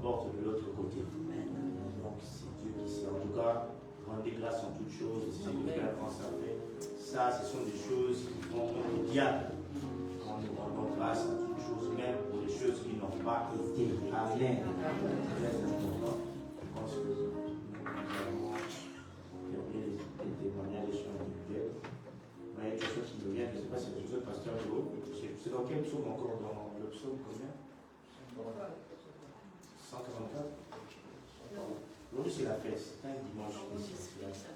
porte de l'autre côté. Donc c'est Dieu qui sait. En tout cas, rendez grâce en toutes choses, c'est ce que Père France a fait. Ça, ce sont des choses qui font le diable. Quand nous rendons grâce en toutes choses, même pour les choses qui n'ont pas été. Amen. Très important. Je pense que nous avons permis les témoignages, des choses individuelles. Mais il y a quelque chose qui me vient, je ne sais pas si c'est quelque chose, pasteur Joe. C'est dans quel psaume encore? Dans le psaume combien? 144. Aujourd'hui, c'est la fête. C'est un dimanche spécial. C'est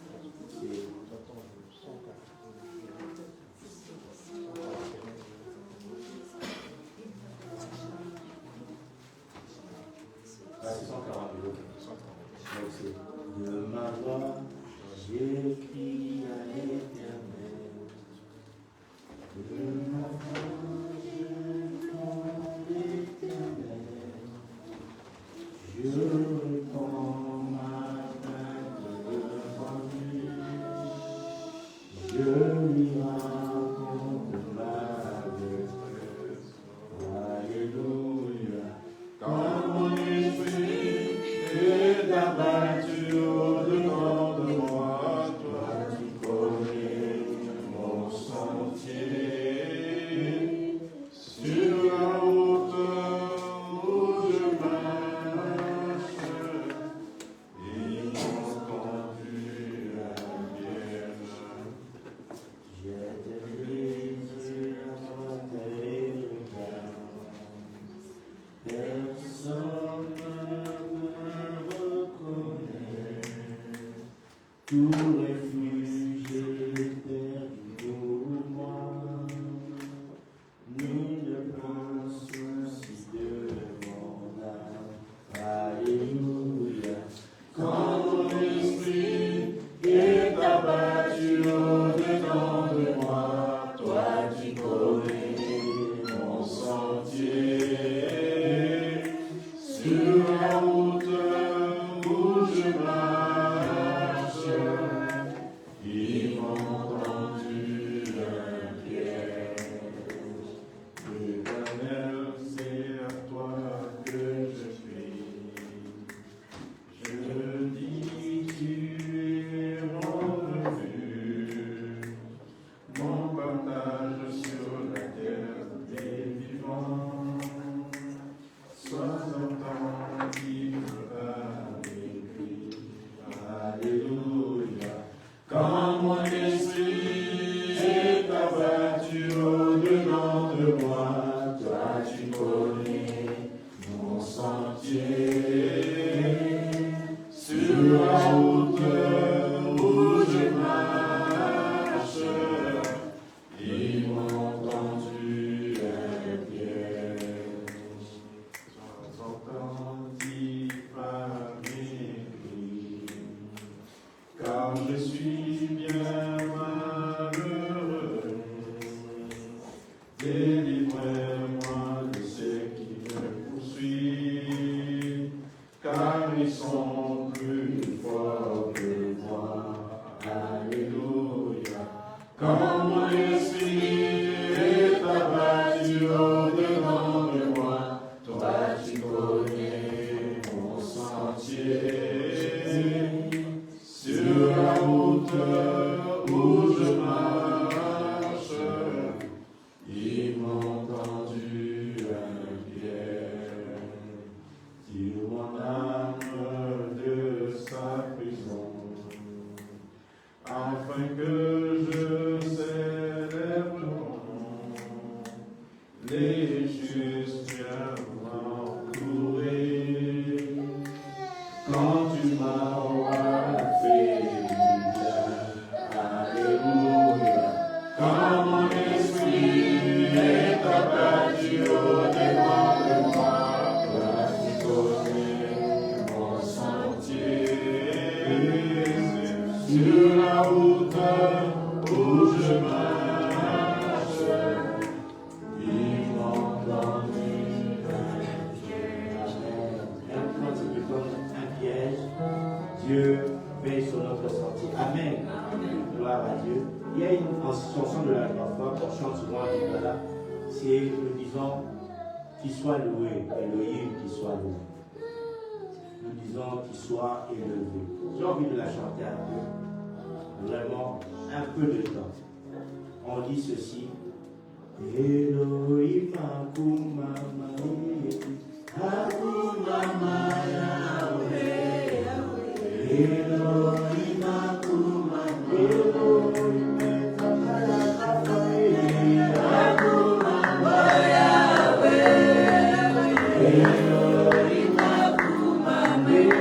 142. Donc c'est de ma voix, j'ai crié à l'Éternel. De ma voix, j'ai crié à l'Éternel. Je réponds ma plainte devant lui. Je lui raconte ma détresse. Alléluia. Quand mon esprit est abattu au-devant de moi, toi tu connais mon sentier. Sur la route où je marche, ils m'ont conduit à la Vierge. J'ai brisé la terre et le cœur. Personne ne me reconnaît. Tout refuge est perdu pour moi. Nul ne prend souci de mon âme. Alléluia. Quand mon esprit est abattu au-dedans de moi, toi tu connais mon sentier. Sur la route où je marche, ils m'ont tendu un piège. Éternel, c'est à toi que je prie. Je dis, tu es mon refuge, mon partage sur la terre des vivants. Sois attentif à mes cris. Alléluia. Quand mon esprit est abattu au-dedans de moi, toi tu connais mon sentier. Sur la route où je marche, ils m'ont tendu un piège. Sois attentif à mes cris, car je suis bien malheureux. Délivrez-moi de ceux qui me poursuivent, car ils sont plus forts que moi. Alléluia. Quand mon esprit est abattu au-dedans de moi, toi tu connais mon sentier. Sur la route où je marche, ils m'ont tendu un piège. Tire mon âme de sa prison, afin que je célèbre ton nom. Les justes viendront entourés, quand tu m'auras fait du bien. Alléluia. Quand mon esprit est abattu au-devant de moi, toi tu connais mon sentier. Sur la route où je marche, ils m'ont tendu un piège. Quand il est comme un piège, Dieu veille sur notre sentier. Amen. Gloire à Dieu. Il y a une chanson de la parfois qu'on chante souvent à Nicolas. C'est, nous disons, qu'il soit loué, Elohim, qu'il soit loué. besoin qu'il soit élevé. J'ai envie de la chanter un peu. Vraiment, un peu de temps. On dit ceci. Elohim Akuma Akuma Yahweh. Elohim Akuma Elohim Akuma Yahweh. Elohim Akuma Akuma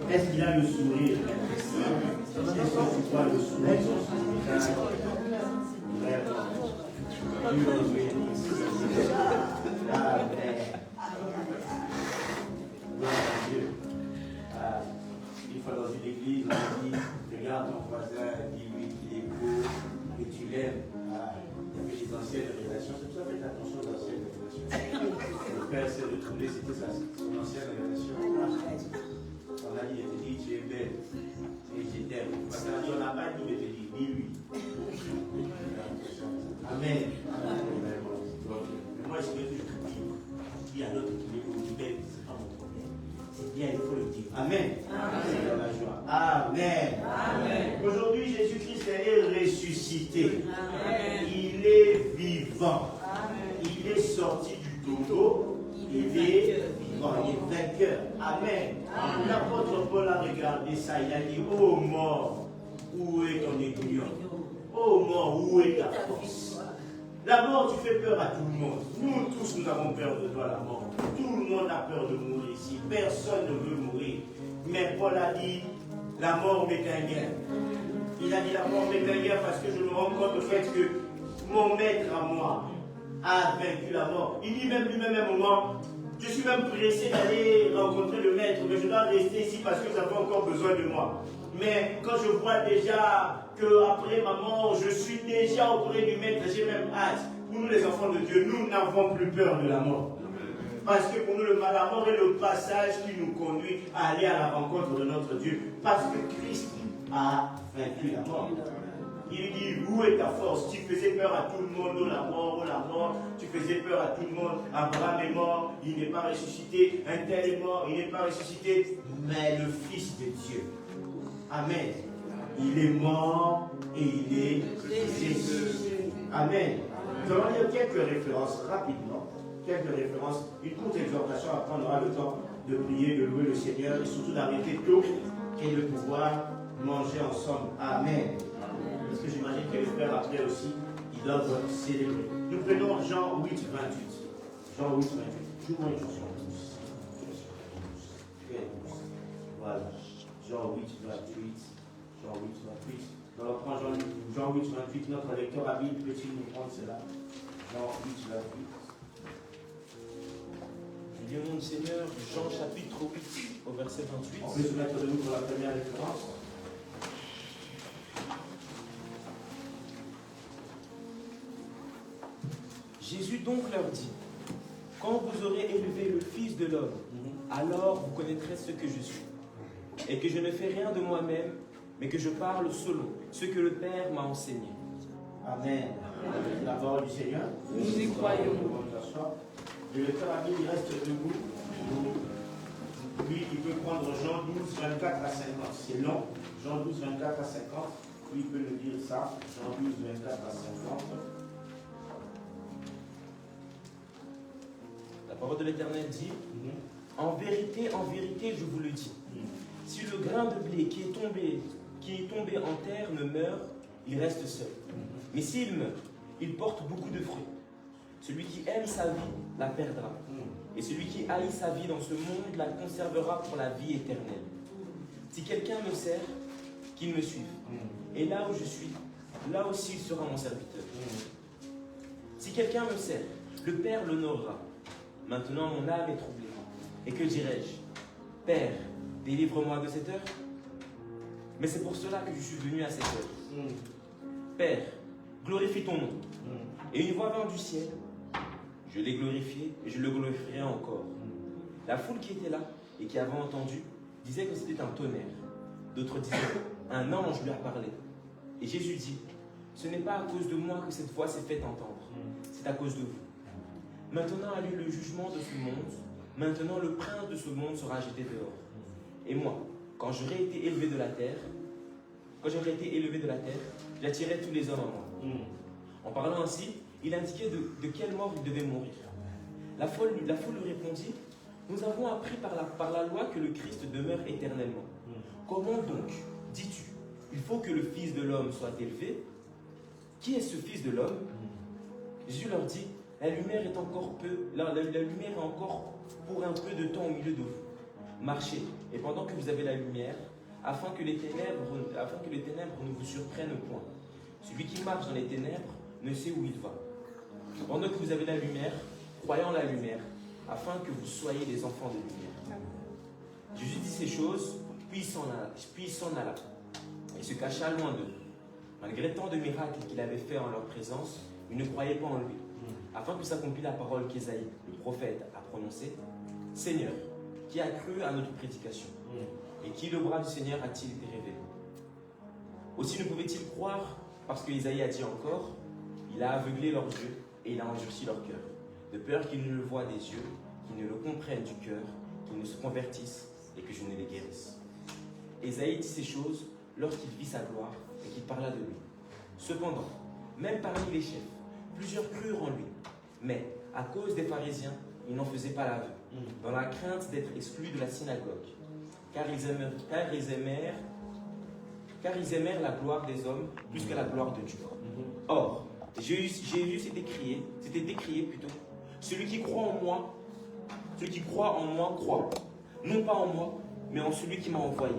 Est-ce qu'il a le sourire? Est-ce que tu vois le sourire? Une fois dans une église, on dit, regarde ton voisin, dis-lui qu'il est beau, que tu l'aimes. Il y avait des anciennes révélations, c'est pour ça que faites attention aux anciennes révélations. Le père s'est retrouvé, c'était son ancienne révélation. On a dit, il te dit, tu es belle et je t'aime. Parce qu'on n'a pas dit, mais te dit, ni lui. Amen. Mais moi, je veux que je dis à l'autre qui est beau, belle, c'est pas mon problème. C'est bien, il faut le dire. Amen. Amen. Amen. Amen. Aujourd'hui, est ressuscité. Il est vivant. Il est sorti du tombeau. Il est vivant. Il est vainqueur. Amen. L'apôtre Paul a regardé ça. Il a dit, ô mort, où est ton aiguillon? Ô mort, où est ta force? La mort, tu fais peur à tout le monde. Nous tous, nous avons peur de toi, la mort. Tout le monde a peur de mourir ici. Personne ne veut mourir. Mais Paul a dit, la mort m'est un gain. Il a dit, la mort m'est un gain parce que je me rends compte du fait que mon maître à moi a vaincu la mort. Il dit même lui-même à un moment, je suis même pressé d'aller rencontrer le maître, mais je dois rester ici parce que vous avez encore besoin de moi. Mais quand je vois déjà qu'après ma mort, je suis déjà auprès du maître, j'ai même hâte. Pour nous les enfants de Dieu, nous n'avons plus peur de la mort. Parce que pour nous, la mort est le passage qui nous conduit à aller à la rencontre de notre Dieu. Parce que Christ a vaincu la mort. Il dit, où est ta force? Tu faisais peur à tout le monde, oh la mort, oh la mort. Tu faisais peur à tout le monde. Abraham est mort, il n'est pas ressuscité. Un tel est mort, il n'est pas ressuscité. Mais le Fils de Dieu, amen, il est mort et il est ressuscité. Amen. Nous allons lire quelques références rapidement. Quelques références, une courte exhortation, après on aura le temps de prier, de louer le Seigneur et surtout d'arrêter tôt et de pouvoir manger ensemble. Amen. Parce que j'imagine que les frères après aussi, ils doivent célébrer. Nous prenons Jean 8, 28. Jean 8, 28. Toujours une chanson douce. Voilà. Jean 8, 28. Jean 8, 28. Alors on prend Jean 8, 28. Notre lecteur à Bible peut-il nous prendre cela? Jean 8, 28. Du nom du Seigneur, Jean chapitre 8 au verset 28. On peut se mettre debout pour la première référence. Jésus donc leur dit, quand vous aurez élevé le Fils de l'homme, alors vous connaîtrez ce que je suis, et que je ne fais rien de moi-même, mais que je parle selon ce que le Père m'a enseigné. Amen. La parole du Seigneur. Nous y croyons. Le lecteur à Bible, il reste debout. Lui, il peut prendre Jean 12, 24 à 50. C'est long. Jean 12, 24 à 50. Lui, il peut nous dire ça. Jean 12, 24 à 50. La parole de l'Éternel dit, en vérité, je vous le dis, si le grain de blé qui est tombé en terre ne meurt, il reste seul. Mais s'il meurt, il porte beaucoup de fruits. Celui qui aime sa vie la perdra. Et celui qui haït sa vie dans ce monde la conservera pour la vie éternelle. Si quelqu'un me sert, qu'il me suive. Et là où je suis, là aussi il sera mon serviteur. Si quelqu'un me sert, le Père l'honorera. Maintenant mon âme est troublée. Et que dirai-je? Père, délivre-moi de cette heure. Mais c'est pour cela que je suis venu à cette heure. Père, glorifie ton nom. Et une voix vint du ciel. Je l'ai glorifié et je le glorifierai encore. La foule qui était là et qui avait entendu disait que c'était un tonnerre. D'autres disaient, un ange lui a parlé. Et Jésus dit, ce n'est pas à cause de moi que cette voix s'est faite entendre. C'est à cause de vous. Maintenant a lieu le jugement de ce monde. Maintenant le prince de ce monde sera jeté dehors. Et moi, quand j'aurai été élevé de la terre, j'attirerai tous les hommes à moi. En parlant ainsi, il indiquait de quelle mort il devait mourir. La foule lui répondit, nous avons appris par la loi que le Christ demeure éternellement. Comment donc, dis-tu, il faut que le Fils de l'homme soit élevé? Qui est ce Fils de l'homme? Jésus leur dit, la lumière est encore pour un peu de temps au milieu de vous. Marchez, et pendant que vous avez la lumière, afin que les ténèbres ne vous surprennent point. Celui qui marche dans les ténèbres ne sait où il va. Pendant que vous avez la lumière, croyez en la lumière, afin que vous soyez des enfants de lumière. Jésus dit ces choses, puis il s'en alla. Il se cacha loin d'eux. Malgré tant de miracles qu'il avait fait en leur présence, ils ne croyaient pas en lui. Afin que s'accomplisse la parole qu'Ésaïe, le prophète, a prononcée, Seigneur, qui a cru à notre prédication? Et qui le bras du Seigneur a-t-il été révélé? Aussi ne pouvaient-ils croire, parce que Ésaïe a dit encore, il a aveuglé leurs yeux et il a endurci leur cœur, de peur qu'ils ne le voient des yeux, qu'ils ne le comprennent du cœur, qu'ils ne se convertissent et que je ne les guérisse. Ésaïe dit ces choses lorsqu'il vit sa gloire et qu'il qu'il parla de lui. Cependant, même parmi les chefs, plusieurs crurent en lui. Mais, à cause des pharisiens, ils n'en faisaient pas l'aveu, dans la crainte d'être exclus de la synagogue. Car ils aimèrent la gloire des hommes plus que la gloire de Dieu. Or, Jésus s'était décrié plutôt. Celui qui croit en moi croit, non pas en moi, mais en celui qui m'a envoyé.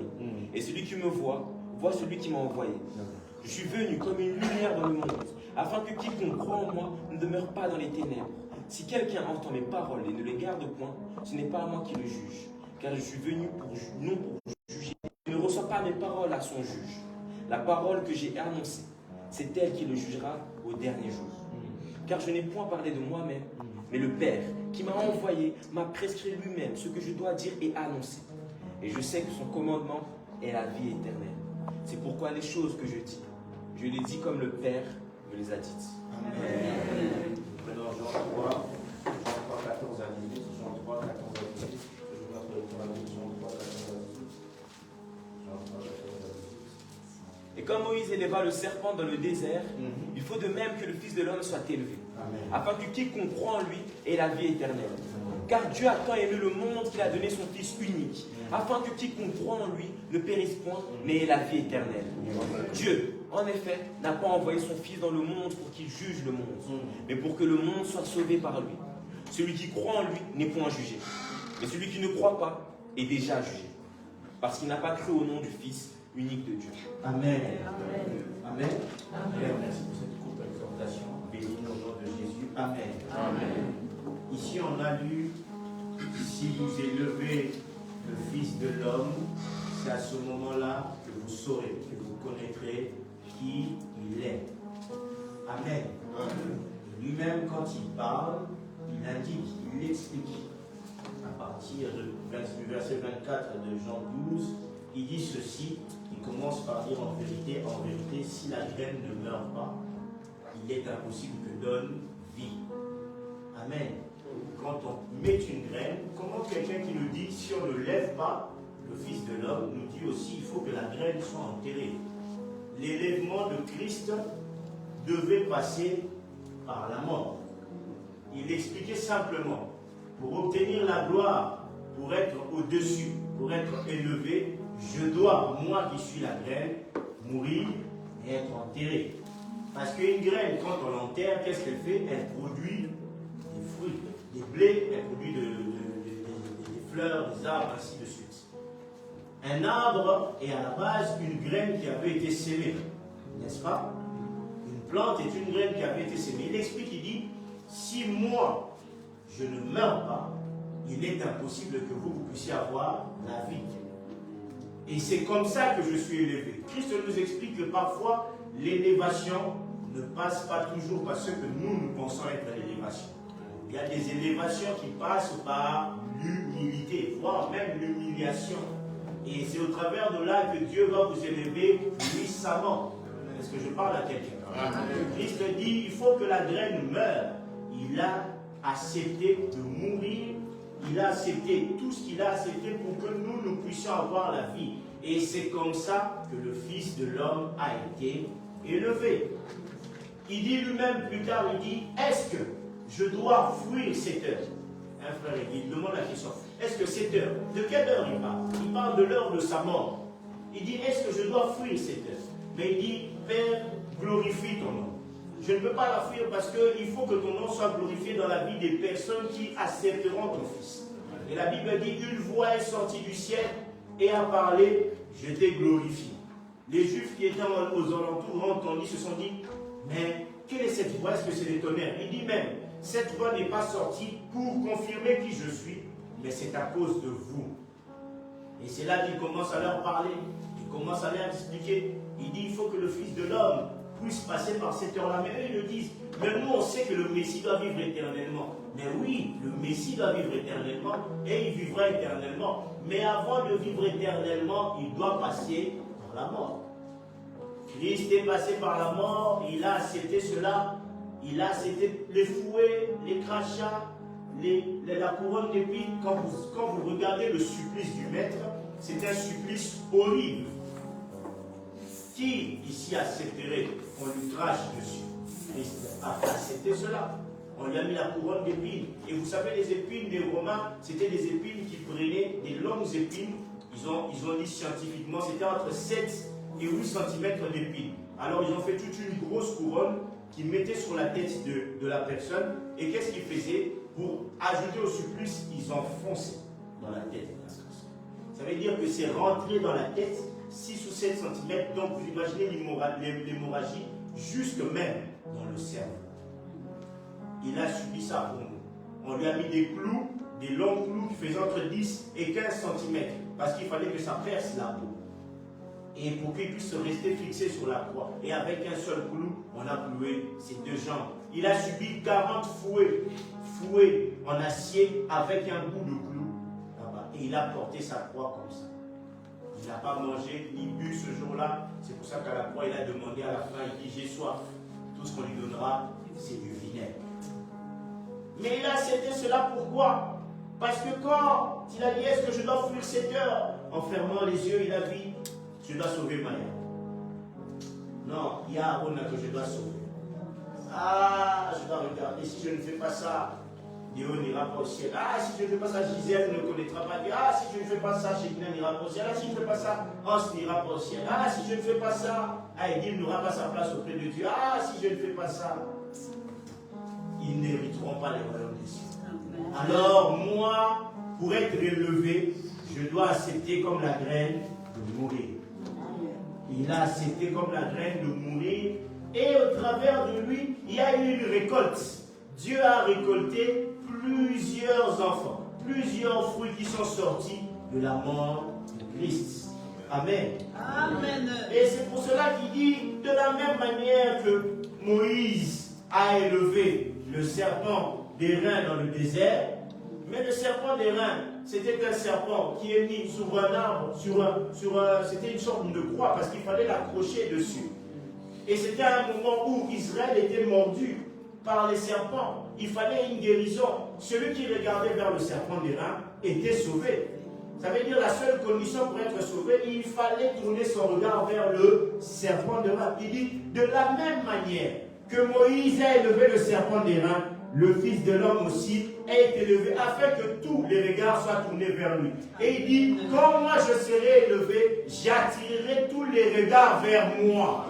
Et celui qui me voit celui qui m'a envoyé. Je suis venu comme une lumière dans le monde, afin que quiconque croit en moi ne demeure pas dans les ténèbres. Si quelqu'un entend mes paroles et ne les garde point, ce n'est pas à moi qui le juge, car je suis venu non pour juger. Il ne reçoit pas mes paroles à son juge. La parole que j'ai annoncée, c'est elle qui le jugera au dernier jour. Car je n'ai point parlé de moi-même, mais le Père qui m'a envoyé m'a prescrit lui-même ce que je dois dire et annoncer. Et je sais que son commandement est la vie éternelle. C'est pourquoi les choses que je dis, je les dis comme le Père me les a dites. Amen. Maintenant, Jean 3, 14 à 18. Jean 3, 14 à 18. Je vous rappelle Jean 3, 14 à 18. Jean 3, 14 à 18. Et comme Moïse éleva le serpent dans le désert, il faut de même que le Fils de l'homme soit élevé, afin que quiconque croit en lui ait la vie éternelle. Car Dieu a tant aimé le monde qu'il a donné son Fils unique, afin que quiconque croit en lui ne périsse point, mais ait la vie éternelle. Dieu, en effet, n'a pas envoyé son Fils dans le monde pour qu'il juge le monde, mais pour que le monde soit sauvé par lui. Celui qui croit en lui n'est point jugé, mais celui qui ne croit pas est déjà jugé, parce qu'il n'a pas cru au nom du Fils unique de Dieu. Amen. Amen. Amen. Merci pour cette courte exhortation. Béni au nom de Jésus. Amen. Amen. Ici, on a lu, si vous élevez le Fils de l'homme, c'est à ce moment-là que vous saurez, que vous connaîtrez qui il est. Amen. Lui-même, quand il parle, il indique, il explique. À partir du verset 24 de Jean 12, il dit ceci, il commence par dire en vérité, si la graine ne meurt pas, il est impossible que donne vie. Amen. Quand on met une graine, comment quelqu'un qui nous dit, si on ne lève pas, le Fils de l'homme nous dit aussi, il faut que la graine soit enterrée. L'élèvement de Christ devait passer par la mort. Il expliquait simplement, pour obtenir la gloire, pour être au-dessus, pour être élevé, je dois, moi qui suis la graine, mourir et être enterré. Parce qu'une graine, quand on l'enterre, qu'est-ce qu'elle fait? Elle produit des fruits, des blés, elle produit des fleurs, des arbres, ainsi de suite. Un arbre est à la base une graine qui avait été sémée, n'est-ce pas? Une plante est une graine qui avait été sémée. Il explique, il dit, si moi, je ne meurs pas, il est impossible que vous puissiez avoir la vie. Et c'est comme ça que je suis élevé. Christ nous explique que parfois, l'élévation ne passe pas toujours par ce que nous pensons être l'élévation. Il y a des élévations qui passent par l'humilité, voire même l'humiliation. Et c'est au travers de là que Dieu va vous élever puissamment. Est-ce que je parle à quelqu'un? Christ dit, il faut que la graine meure. Il a accepté de mourir. Il a accepté tout ce qu'il a accepté pour que nous puissions avoir la vie. Et c'est comme ça que le Fils de l'homme a été élevé. Il dit lui-même plus tard, il dit, est-ce que je dois fuir cette heure? Un frère, il demande la question, est-ce que cette heure, de quelle heure il parle? Il parle de l'heure de sa mort. Il dit, est-ce que je dois fuir cette heure? Mais il dit, Père, glorifie ton nom. Je ne peux pas la fuir parce qu'il faut que ton nom soit glorifié dans la vie des personnes qui accepteront ton Fils. Et la Bible dit, une voix est sortie du ciel et a parlé, je t'ai glorifié. Les Juifs qui étaient aux alentours ont entendu, se sont dit, mais quelle est cette voix? Est-ce que c'est des tonnerres? Il dit même, cette voix n'est pas sortie pour confirmer qui je suis, mais c'est à cause de vous. Et c'est là qu'il commence à leur parler, il commence à leur expliquer. Il dit, il faut que le Fils de l'homme puisse passer par cette heure-là. Mais eux, ils le disent, mais nous, on sait que le Messie doit vivre éternellement. Mais oui, le Messie doit vivre éternellement, et il vivra éternellement. Mais avant de vivre éternellement, il doit passer par la mort. Christ est passé par la mort, il a accepté cela, il a accepté les fouets, les crachats, la couronne d'épines. Quand vous regardez le supplice du Maître, c'est un supplice horrible. qui ici accepterait qu'on lui crache dessus? Christ a accepté cela. On lui a mis la couronne d'épines. Et vous savez, les épines des Romains, c'était des épines qui prenaient des longues épines. Ils ont dit scientifiquement, c'était entre 7 et 8 cm d'épines. Alors ils ont fait toute une grosse couronne qu'ils mettaient sur la tête de la personne. Et qu'est-ce qu'ils faisaient? Pour ajouter au supplice, ils enfonçaient dans la tête de la personne. Ça veut dire que c'est rentré dans la tête 6 ou 7 cm. Donc vous imaginez l'hémorragie jusque même dans le cerveau. Il a subi ça pour nous. On lui a mis des clous, des longs clous qui faisaient entre 10 et 15 cm. Parce qu'il fallait que ça perce la peau. Et pour qu'il puisse rester fixé sur la croix. Et avec un seul clou, on a cloué ses 2 jambes. Il a subi 40 fouets en acier avec un bout de clou là-bas. Et il a porté sa croix comme ça. Il n'a pas mangé ni bu ce jour-là. C'est pour ça qu'à la croix, il a demandé à la fin, il dit, j'ai soif. Tout ce qu'on lui donnera, c'est du vinaigre. Mais il a accepté cela pourquoi? Parce que quand il a dit, est-ce que je dois fuir cette heure? En fermant les yeux, il a dit, je dois sauver Maya. Non, il y a Aaron que je dois sauver. Ah, je dois regarder, si je ne fais pas ça, Léo n'ira pas au ciel. Ah, si je ne fais pas ça, Gisèle ne connaîtra pas Dieu. Ah, si je ne fais pas ça, Chégna n'ira pas au ciel. Ah, si je ne fais pas ça, Hans n'ira pas au ciel. Ah, si je ne fais pas ça, Aïdil n'aura pas sa place auprès de Dieu. Ah, si je ne fais pas ça, ils n'hériteront pas les royaumes des cieux. Alors, moi, pour être élevé, je dois accepter comme la graine de mourir. Il a accepté comme la graine de mourir. Et au travers de lui, il y a eu une récolte. Dieu a récolté plusieurs enfants, plusieurs fruits qui sont sortis de la mort de Christ. Amen. Amen. Et c'est pour cela qu'il dit, de la même manière que Moïse a élevé le serpent des reins dans le désert, mais le serpent des reins, c'était un serpent qui est mis sur un arbre, c'était une sorte de croix, parce qu'il fallait l'accrocher dessus. Et c'était un moment où Israël était mordu par les serpents. Il fallait une guérison. Celui qui regardait vers le serpent des reins était sauvé. Ça veut dire la seule condition pour être sauvé, il fallait tourner son regard vers le serpent des reins. Il dit, de la même manière que Moïse a élevé le serpent des reins, le Fils de l'homme aussi a été élevé, afin que tous les regards soient tournés vers lui. Et il dit, quand moi je serai élevé, j'attirerai tous les regards vers moi.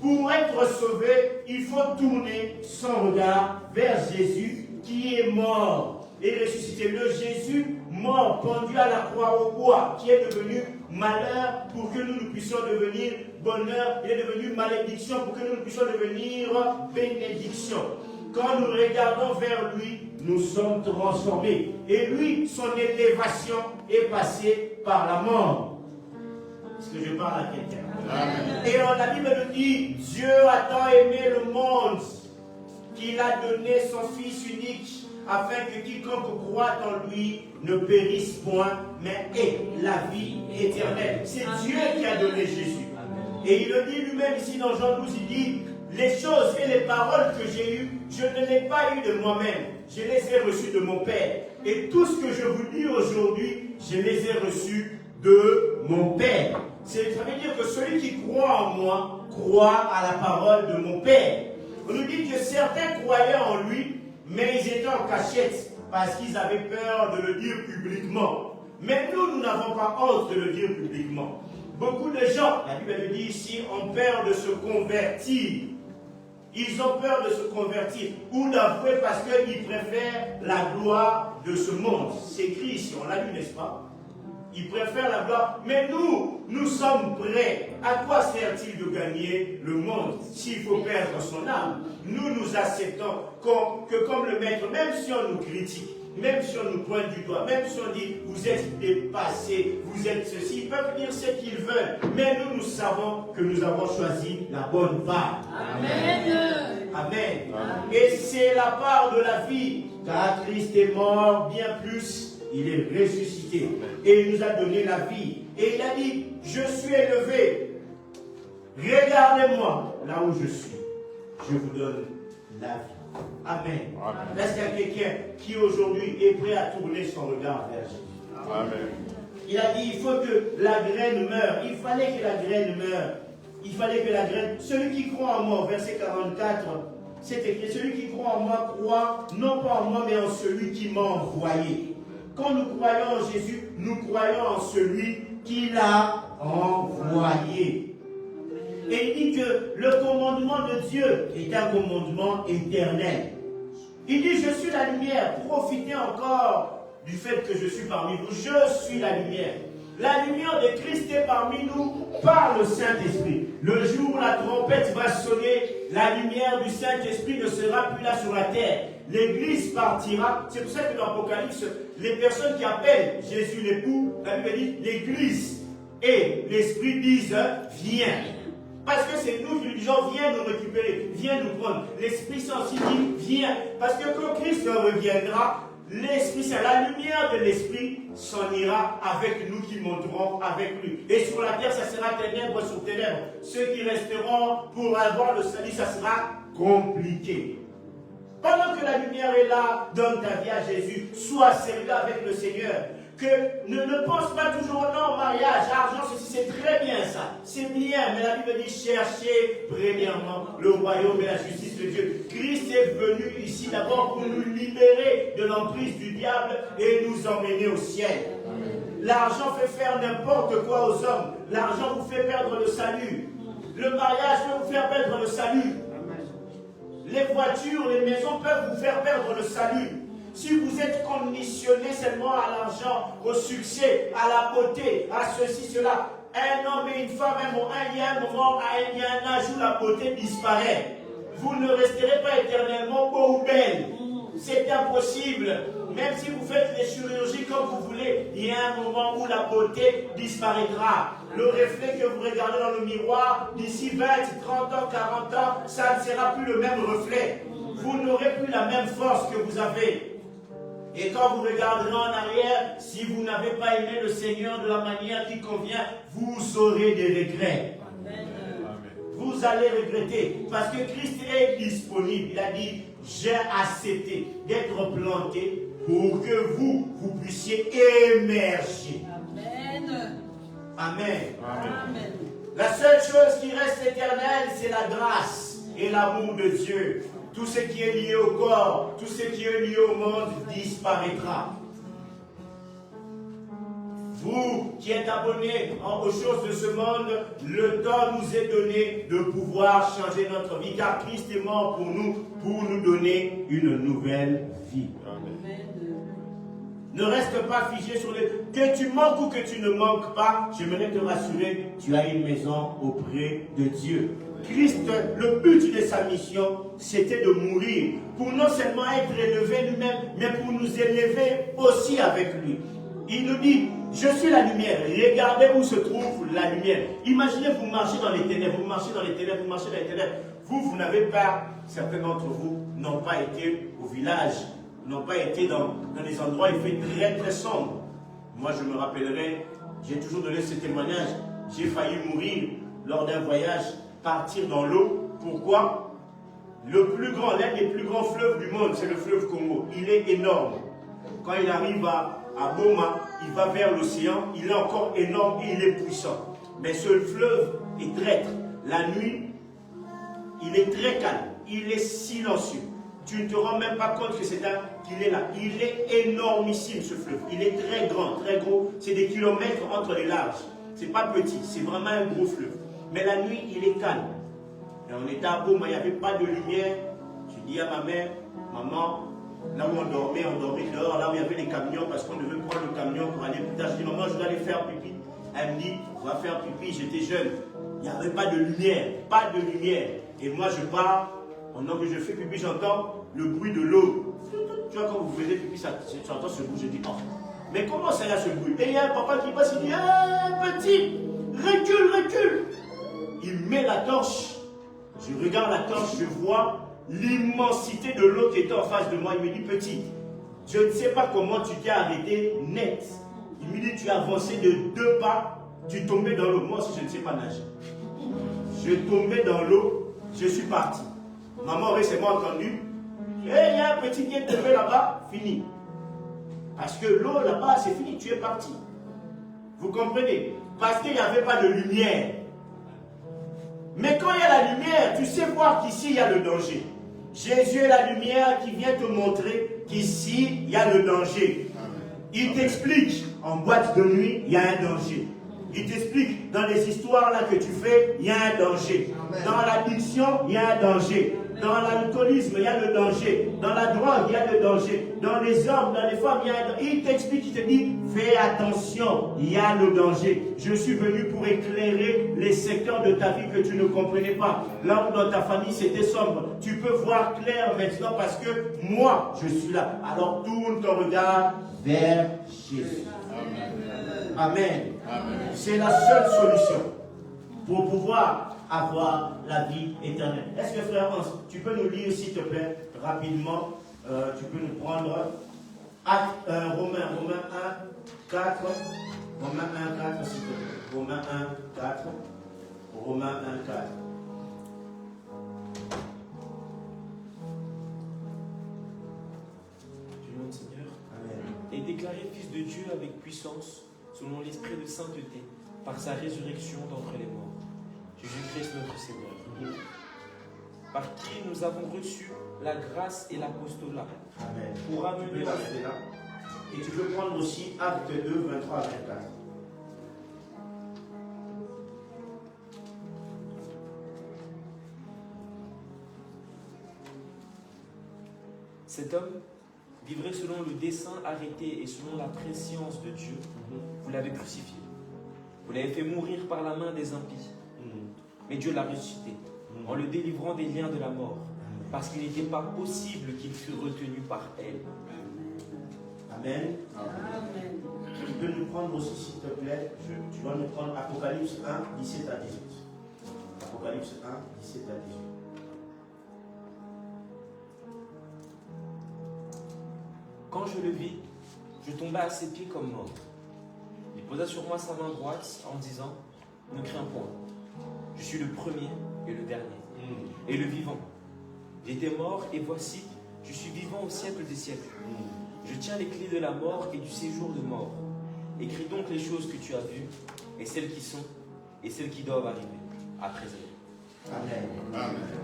Pour être sauvé, il faut tourner son regard vers Jésus qui est mort et ressuscité. Le Jésus mort, pendu à la croix au bois, qui est devenu malheur pour que nous puissions devenir bonheur. Il est devenu malédiction pour que nous puissions devenir bénédiction. Quand nous regardons vers lui, nous sommes transformés. Et lui, son élévation est passée par la mort. Est-ce que je parle à quelqu'un? Et la Bible nous dit, Dieu a tant aimé le monde qu'il a donné son Fils unique, afin que quiconque croit en lui ne périsse point, mais ait la vie éternelle. C'est Dieu qui a donné Jésus. Et il le dit lui-même ici dans Jean 12, il dit, les choses et les paroles que j'ai eues, je ne les ai pas eues de moi-même, je les ai reçues de mon Père. Et tout ce que je vous dis aujourd'hui, je les ai reçus de mon Père. Ça veut dire que celui qui croit en moi, croit à la parole de mon Père. On nous dit que certains croyaient en lui, mais ils étaient en cachette, parce qu'ils avaient peur de le dire publiquement. Mais nous n'avons pas honte de le dire publiquement. Beaucoup de gens, la Bible dit ici, ont peur de se convertir. Ils ont peur de se convertir ou d'avouer parce qu'ils préfèrent la gloire de ce monde. C'est écrit ici, on l'a lu, n'est-ce pas? Ils préfèrent la gloire. Mais nous sommes prêts. À quoi sert-il de gagner le monde s'il faut perdre son âme? Nous acceptons que comme le maître, même si on nous critique, même si on nous pointe du doigt, même si on dit vous êtes dépassés, vous êtes ceci, ils peuvent dire ce qu'ils veulent. Mais nous savons que nous avons choisi la bonne part. Amen. Amen. Et c'est la part de la vie. Car Christ est mort, bien plus, il est ressuscité. Et il nous a donné la vie. Et il a dit, je suis élevé. Regardez-moi là où je suis. Je vous donne la vie. Amen. Est-ce qu'il y a quelqu'un qui aujourd'hui est prêt à tourner son regard vers Jésus? Amen. Il a dit, il faut que la graine meure. Il fallait que la graine meure. Il fallait que la graine... Celui qui croit en moi, verset 44, c'est écrit, celui qui croit en moi croit non pas en moi, mais en celui qui m'a envoyé. Quand nous croyons en Jésus, nous croyons en celui qui l'a envoyé. Et il dit que le commandement de Dieu est un commandement éternel. Il dit, je suis la lumière. Profitez encore du fait que je suis parmi vous. Je suis la lumière. La lumière de Christ est parmi nous par le Saint-Esprit. Le jour où la trompette va sonner, la lumière du Saint-Esprit ne sera plus là sur la terre. L'Église partira. C'est pour ça que dans l'Apocalypse, les personnes qui appellent Jésus l'époux, la Bible dit, l'Église et l'Esprit disent, viens. Parce que c'est nous qui lui disons, viens nous récupérer, viens nous prendre. L'Esprit Saint aussi dit, viens. Parce que quand Christ reviendra, l'Esprit Saint, la lumière de l'Esprit s'en ira avec nous qui monterons avec lui. Et sur la terre, ça sera ténèbres sur ténèbres. Ceux qui resteront pour avoir le salut, ça sera compliqué. Pendant que la lumière est là, donne ta vie à Jésus, sois sérieux avec le Seigneur. Que ne pense pas toujours non, mariage, argent, ceci, c'est très bien ça. C'est bien, mais la Bible dit cherchez premièrement le royaume et la justice de Dieu. Christ est venu ici d'abord pour nous libérer de l'emprise du diable et nous emmener au ciel. L'argent fait faire n'importe quoi aux hommes. L'argent vous fait perdre le salut. Le mariage peut vous faire perdre le salut. Les voitures, les maisons peuvent vous faire perdre le salut. Si vous êtes conditionné seulement à l'argent, au succès, à la beauté, à ceci, cela, un homme et une femme, il y a un moment, il y a un âge où la beauté disparaît. Vous ne resterez pas éternellement beau ou belle. C'est impossible. Même si vous faites les chirurgies comme vous voulez, il y a un moment où la beauté disparaîtra. Le reflet que vous regardez dans le miroir, d'ici 20, 30 ans, 40 ans, ça ne sera plus le même reflet. Vous n'aurez plus la même force que vous avez. Et quand vous regarderez en arrière, si vous n'avez pas aimé le Seigneur de la manière qui convient, vous aurez des regrets. Amen. Vous allez regretter. Parce que Christ est disponible. Il a dit, j'ai accepté d'être planté pour que vous puissiez émerger. Amen. Amen. Amen. La seule chose qui reste éternelle, c'est la grâce et l'amour de Dieu. Tout ce qui est lié au corps, tout ce qui est lié au monde disparaîtra. Vous qui êtes abonnés aux choses de ce monde, le temps nous est donné de pouvoir changer notre vie, car Christ est mort pour nous donner une nouvelle vie. Amen. Ne reste pas figé sur les... Que tu manques ou que tu ne manques pas, j'aimerais te rassurer, tu as une maison auprès de Dieu. Christ, le but de sa mission, c'était de mourir, pour non seulement être élevé lui-même, mais pour nous élever aussi avec lui. Il nous dit, je suis la lumière, regardez où se trouve la lumière. Imaginez, vous marchez dans les ténèbres, vous marchez dans les ténèbres, vous marchez dans les ténèbres. Vous n'avez pas, certains d'entre vous n'ont pas été au village, n'ont pas été dans des endroits où il fait très très sombre. Moi je me rappellerai, j'ai toujours donné ce témoignage, j'ai failli mourir lors d'un voyage, partir dans l'eau. Pourquoi? L'un des plus grands fleuves du monde, c'est le fleuve Congo. Il est énorme. Quand il arrive à Boma, il va vers l'océan, il est encore énorme et il est puissant. Mais ce fleuve est traître. La nuit, il est très calme, il est silencieux. Tu ne te rends même pas compte que qu'il est là. Il est énormissime ce fleuve. Il est très grand, très gros. C'est des kilomètres entre les larges. C'est pas petit, c'est vraiment un gros fleuve. Mais la nuit, il est calme. Et on était à Boma, il n'y avait pas de lumière. Je dis à ma mère, maman, là où on dormait dehors, là où il y avait les camions, parce qu'on devait prendre le camion pour aller plus tard. Je dis, maman, je dois aller faire pipi. Elle me dit, on va faire pipi, j'étais jeune. Il n'y avait pas de lumière, pas de lumière. Et moi, je pars, pendant que je fais pipi, j'entends le bruit de l'eau. Tu vois, quand vous faisiez pipi, tu entends ce bruit, je dis, oh, mais comment ça y a ce bruit? Et il y a un papa qui passe, il dit, petit, recule. Il met la torche. Je regarde la torche, je vois l'immensité de l'eau qui était en face de moi. Il me dit, petit, je ne sais pas comment tu t'es arrêté net. Il me dit, tu as avancé de 2 pas, tu tombais dans l'eau. Moi aussi, je ne sais pas nager. Je tombais dans l'eau, je suis parti. Maman aurait seulement entendu, il y a un petit qui est tombé là-bas, fini. Parce que l'eau là-bas, c'est fini, tu es parti. Vous comprenez? Parce qu'il n'y avait pas de lumière. Mais quand il y a la lumière, tu sais voir qu'ici il y a le danger. Jésus est la lumière qui vient te montrer qu'ici il y a le danger. Il t'explique en boîte de nuit, il y a un danger. Il t'explique dans les histoires là que tu fais, il y a un danger. Dans l'addiction, il y a un danger. Dans l'alcoolisme, il y a le danger. Dans la drogue, il y a le danger. Dans les hommes, dans les femmes, il y a un danger. Il t'explique, il te dit, fais attention, il y a le danger. Je suis venu pour éclairer les secteurs de ta vie que tu ne comprenais pas. Là où dans ta famille c'était sombre, tu peux voir clair maintenant parce que moi, je suis là. Alors tourne ton regard vers Jésus. Amen. Amen. C'est la seule solution pour pouvoir avoir la vie éternelle. Est-ce que frère Hans, tu peux nous lire s'il te plaît rapidement, tu peux nous prendre Romains 1, 4, Romains 1, 4 s'il te plaît. Romains 1, 4, Romains 1, 4. Du nom du Seigneur. Amen. Et déclaré fils de Dieu avec puissance, selon l'esprit de sainteté, par sa résurrection d'entre les morts. Jésus-Christ notre Seigneur, par qui nous avons reçu la grâce et l'apostolat. Amen. Pour amener Tu peux t'arrêter là. Et tu peux prendre aussi Acte 2, 23 à 24. Cet homme vivrait selon le dessein arrêté et selon la préscience de Dieu. Vous l'avez crucifié. Vous l'avez fait mourir par la main des impies. Mais Dieu l'a ressuscité en le délivrant des liens de la mort, parce qu'il n'était pas possible qu'il fût retenu par elle. Amen. Amen. Tu peux nous prendre aussi, s'il te plaît, tu vas nous prendre Apocalypse 1, 17 à 18. Apocalypse 1, 17 à 18. Quand je le vis, je tombai à ses pieds comme mort. Il posa sur moi sa main droite en disant, ne crains point, je suis le premier et le dernier, et le vivant. J'étais mort et voici, je suis vivant au siècle des siècles. Je tiens les clés de la mort et du séjour de mort. Écris donc les choses que tu as vues, et celles qui sont, et celles qui doivent arriver après elles. Amen.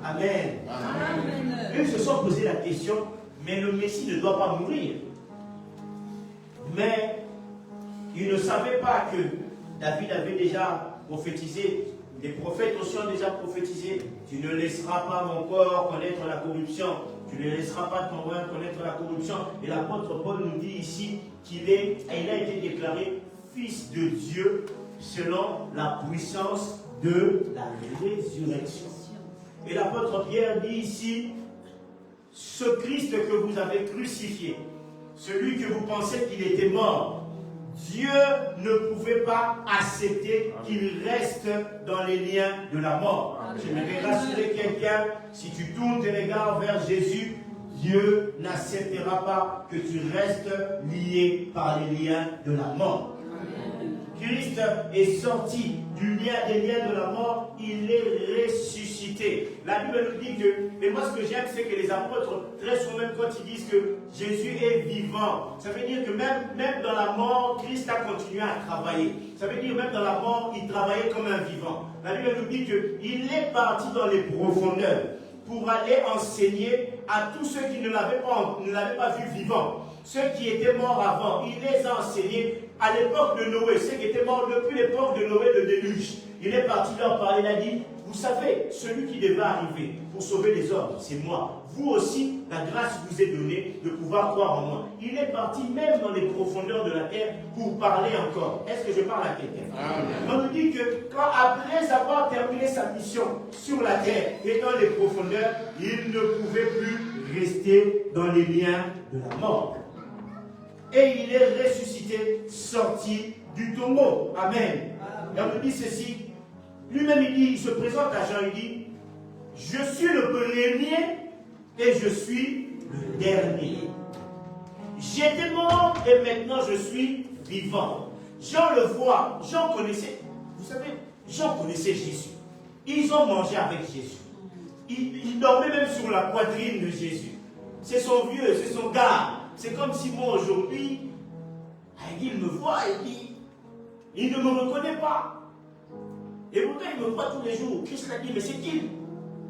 Amen. Amen. Eux se sont posé la question, mais le Messie ne doit pas mourir. Mais ils ne savaient pas que David avait déjà prophétisé, les prophètes aussi ont déjà prophétisé, tu ne laisseras pas mon corps connaître la corruption, tu ne laisseras pas ton roi connaître la corruption. Et l'apôtre Paul nous dit ici qu'il a été déclaré fils de Dieu selon la puissance de la résurrection. Et l'apôtre Pierre dit ici, ce Christ que vous avez crucifié, celui que vous pensez qu'il était mort, Dieu ne pouvait pas accepter qu'il reste dans les liens de la mort. Je vais rassurer quelqu'un, si tu tournes tes regards vers Jésus, Dieu n'acceptera pas que tu restes lié par les liens de la mort. Christ est sorti du lien des liens de la mort, il est ressuscité. La Bible nous dit que, et moi ce que j'aime, c'est que les apôtres, très souvent même quand ils disent que Jésus est vivant, ça veut dire que même dans la mort, Christ a continué à travailler. Ça veut dire même dans la mort, il travaillait comme un vivant. La Bible nous dit qu'il est parti dans les profondeurs pour aller enseigner à tous ceux qui ne l'avaient pas vu vivant. Ceux qui étaient morts avant, il les a enseignés à l'époque de Noé, ceux qui étaient morts depuis l'époque de Noé, le déluge. Il est parti leur parler, il a dit, vous savez, celui qui devait arriver pour sauver les hommes, c'est moi. Vous aussi, la grâce vous est donnée de pouvoir croire en moi. Il est parti même dans les profondeurs de la terre pour parler encore. Est-ce que je parle à quelqu'un? On nous dit que quand après avoir terminé sa mission sur la terre et dans les profondeurs, il ne pouvait plus rester dans les liens de la mort. Et il est ressuscité, sorti du tombeau. Amen. Et on nous dit ceci. Lui-même, il se présente à Jean, il dit, je suis le premier et je suis le dernier. J'étais mort et maintenant je suis vivant. Jean le voit, Jean connaissait, vous savez, Jean connaissait Jésus. Ils ont mangé avec Jésus. Il dormait même sur la poitrine de Jésus. C'est son vieux, c'est son gars. C'est comme si moi aujourd'hui, il me voit et dit, Il ne me reconnaît pas. Et pourtant, il me voit tous les jours. Christ l'a dit, mais c'est qui?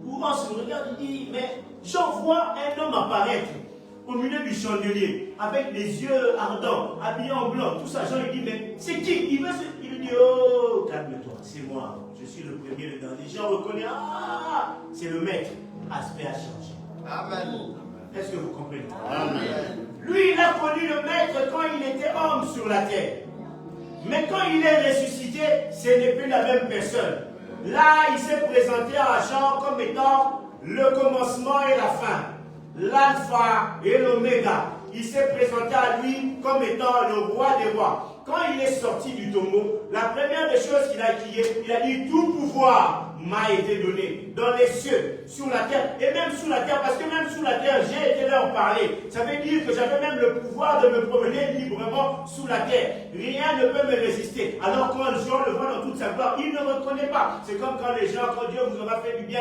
Souvent, si on regarde, il dit, mais j'en vois un homme apparaître au milieu du chandelier, avec les yeux ardents, habillé en blanc, tout ça. Jean, il dit, mais c'est qui? Il lui dit, oh, calme-toi, c'est moi. Je suis le premier, le dernier. Jean reconnaît, ah, c'est le maître. Aspect a changé. Amen. Est-ce que vous comprenez? Amen. Lui, il a connu le maître quand il était homme sur la terre. Mais quand il est ressuscité, ce n'est plus la même personne. Là, il s'est présenté à Jean comme étant le commencement et la fin, l'alpha et l'oméga. Il s'est présenté à lui comme étant le roi des rois. Quand il est sorti du tombeau, la première des choses qu'il a crié, il a dit, tout pouvoir m'a été donné dans les cieux, sur la terre, et même sous la terre, parce que même sous la terre, j'ai été leur parler. Ça veut dire que j'avais même le pouvoir de me promener librement sous la terre. Rien ne peut me résister. Alors quand Jean le voit dans toute sa gloire, il ne reconnaît pas. C'est comme quand les gens, quand Dieu vous aura fait du bien,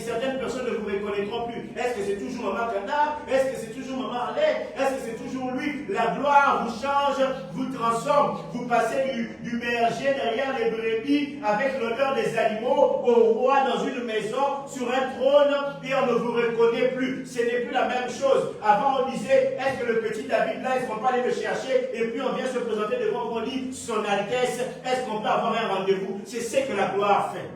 certaines personnes ne vous reconnaîtront plus. Est-ce que c'est toujours Maman Kanda? Est-ce que c'est toujours Maman Arlette? Est-ce que c'est toujours lui? La gloire vous change, vous transforme. Vous passez du berger derrière les brebis avec l'odeur des animaux au roi dans une maison, sur un trône, et on ne vous reconnaît plus. Ce n'est plus la même chose. Avant, on disait, est-ce que le petit David là, est-ce qu'on peut aller le chercher? Et puis on vient se présenter devant vous, on dit, son Altesse, est-ce qu'on peut avoir un rendez-vous? C'est ce que la gloire fait.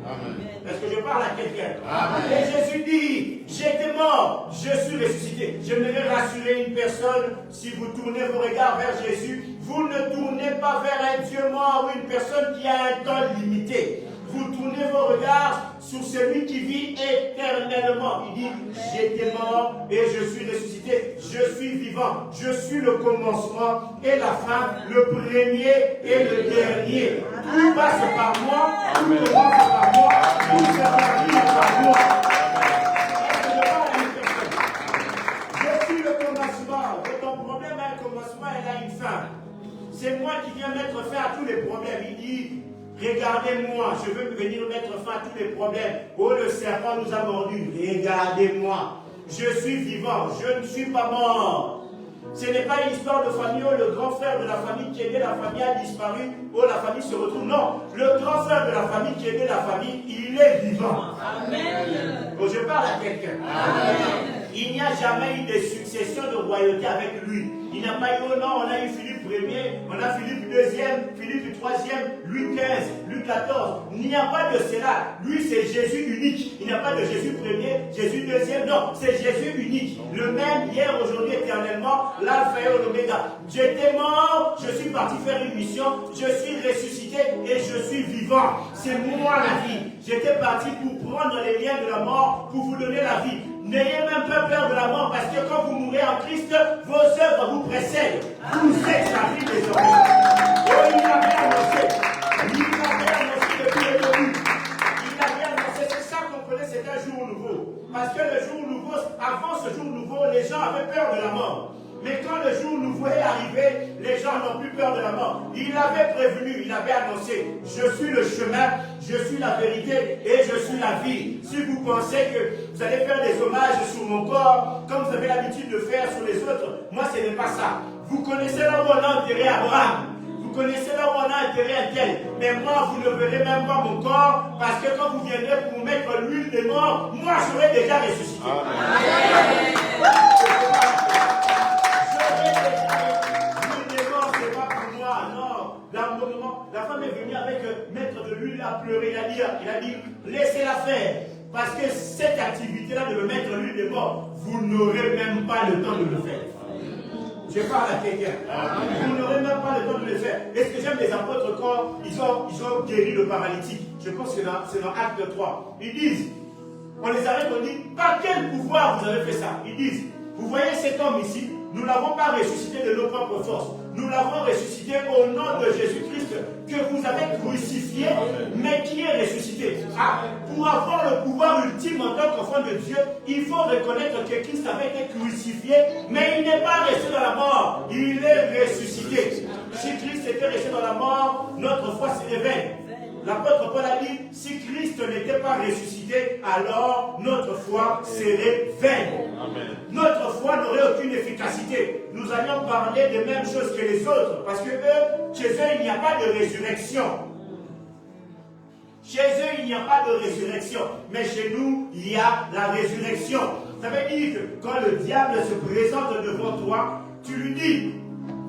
Amen. Est-ce que je parle à quelqu'un? Amen. Et Jésus dit, j'étais mort, je suis ressuscité. J'aimerais rassurer une personne, si vous tournez vos regards vers Jésus, vous ne tournez pas vers un Dieu mort ou une personne qui a un temps limité. Vous tournez vos regards sur celui qui vit éternellement. Il dit, j'étais mort et je suis ressuscité. Je suis vivant. Je suis le commencement et la fin, le premier et le dernier. Tout passe par moi, tout commence par moi, tout se termine par moi. Je suis le commencement. Ton problème a un commencement, elle a une fin. C'est moi qui viens mettre fin à tous les problèmes. Il dit, regardez-moi, je veux venir mettre fin à tous les problèmes. Oh, le serpent nous a mordu. Regardez-moi. Je suis vivant, je ne suis pas mort. Ce n'est pas une histoire de famille où le grand frère de la famille qui aidait la famille a disparu, où la famille se retrouve. Non, le grand frère de la famille qui aidait la famille, il est vivant. Amen. Donc je parle à quelqu'un. Il n'y a jamais eu de succession de royauté avec lui. Il n'y a pas eu, oh non, on a eu Philippe Ier, on a Philippe deuxième, Philippe troisième, Louis XV, Louis XIV. Il n'y a pas de cela. Lui, c'est Jésus unique. Il n'y a pas de Jésus premier, Jésus deuxième. Non, c'est Jésus unique. Le même hier, aujourd'hui, éternellement, l'alpha et l'oméga. J'étais mort, je suis parti faire une mission, je suis ressuscité et je suis vivant. C'est moi la vie. J'étais parti pour prendre les liens de la mort, pour vous donner la vie. N'ayez même pas peur de la mort, parce que quand vous mourrez en Christ, vos œuvres vous précèdent. Vous êtes la vie désormais. Oh, il l'avait annoncé. Il l'avait annoncé depuis le début. Il l'avait annoncé. C'est ça qu'on connaît, c'est un jour nouveau. Parce que le jour nouveau, avant ce jour nouveau, les gens avaient peur de la mort. Mais quand le jour nouveau est arrivé, les gens n'ont plus peur de la mort. Il avait prévenu, il avait annoncé, je suis le chemin, je suis la vérité et je suis la vie. Si vous pensez que vous allez faire des hommages sur mon corps, comme vous avez l'habitude de faire sur les autres, moi ce n'est pas ça. Vous connaissez là où on a enterré Abraham. Vous connaissez là où on a enterré un tel. Mais moi, vous ne verrez même pas mon corps, parce que quand vous viendrez pour mettre l'huile des morts, moi j'aurai déjà ressuscité. Amen. La femme est venue avec mettre de l'huile à pleurer. Il a dit, laissez-la faire. Parce que cette activité-là de me mettre l'huile des morts, vous n'aurez même pas le temps de le faire. Je parle à quelqu'un. Vous n'aurez même pas le temps de le faire. Et ce que j'aime des apôtres quand ils ont guéri le paralytique, je pense que c'est dans Acte 3. Ils disent, on les arrête, on dit, par quel pouvoir vous avez fait ça? Ils disent, vous voyez cet homme ici, nous ne l'avons pas ressuscité de nos propres forces. Nous l'avons ressuscité au nom de Jésus-Christ que vous avez crucifié, mais qui est ressuscité. Ah, pour avoir le pouvoir ultime en tant qu'enfant de Dieu, il faut reconnaître que Christ avait été crucifié, mais il n'est pas resté dans la mort. Il est ressuscité. Si Christ était resté dans la mort, notre foi serait vaine. l'apôtre Paul a dit, si Christ n'était pas ressuscité, alors notre foi serait vaine. Amen. Notre foi n'aurait aucune efficacité. Nous allions parler des mêmes choses que les autres, parce que chez eux, il n'y a pas de résurrection. Chez eux, il n'y a pas de résurrection. Mais chez nous, il y a la résurrection. Ça veut dire que quand le diable se présente devant toi, tu lui dis,